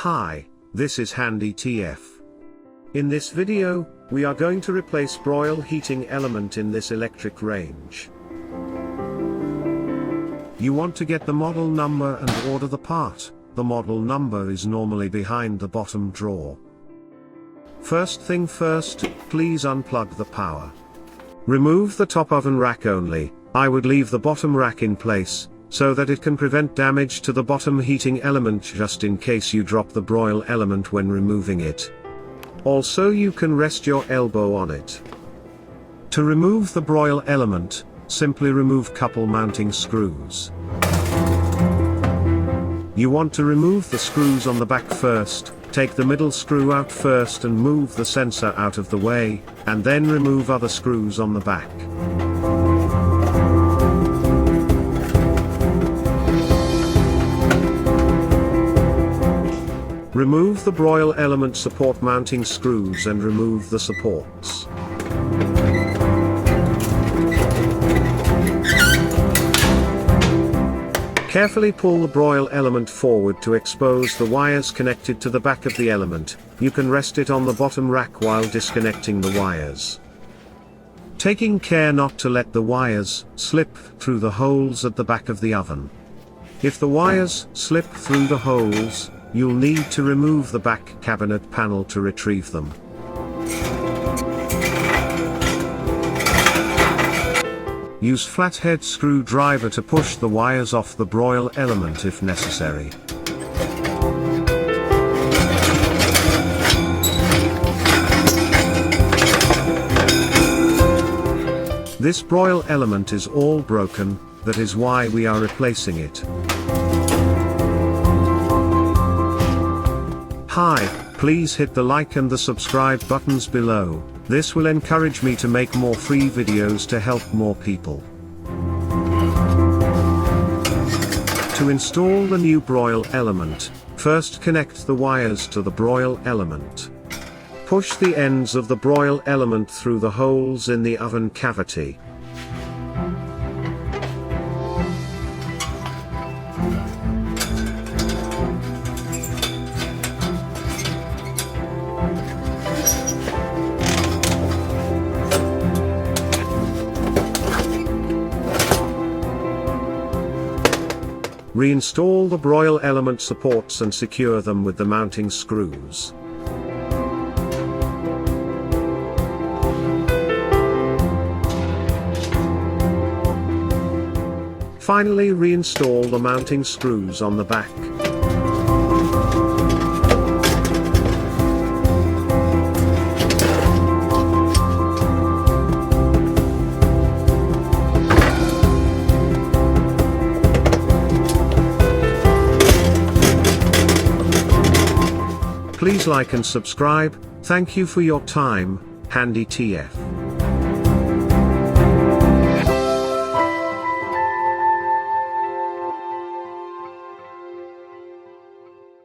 Hi, this is Handy TF. In this video, we are going to replace Broil heating element in this electric range. You want to get the model number and order the part. The model number is normally behind the bottom drawer. First thing first, please unplug the power. Remove the top oven rack only. I would leave the bottom rack in place, so that it can prevent damage to the bottom heating element just in case you drop the broil element when removing it. Also, you can rest your elbow on it. To remove the broil element, simply remove couple mounting screws. You want to remove the screws on the back first. Take the middle screw out first and move the sensor out of the way, and then remove other screws on the back. Remove the broil element support mounting screws and remove the supports. Carefully pull the broil element forward to expose the wires connected to the back of the element. You can rest it on the bottom rack while disconnecting the wires. Taking care not to let the wires slip through the holes at the back of the oven. If the wires slip through the holes, you'll need to remove the back cabinet panel to retrieve them. Use flathead screwdriver to push the wires off the broil element if necessary. This broil element is all broken, that is why we are replacing it. Hi, please hit the like and the subscribe buttons below. This will encourage me to make more free videos to help more people. To install the new broil element, first connect the wires to the broil element. Push the ends of the broil element through the holes in the oven cavity. Reinstall the broil element supports and secure them with the mounting screws. Finally, reinstall the mounting screws on the back. Please like and subscribe. Thank you for your time, Handy TF.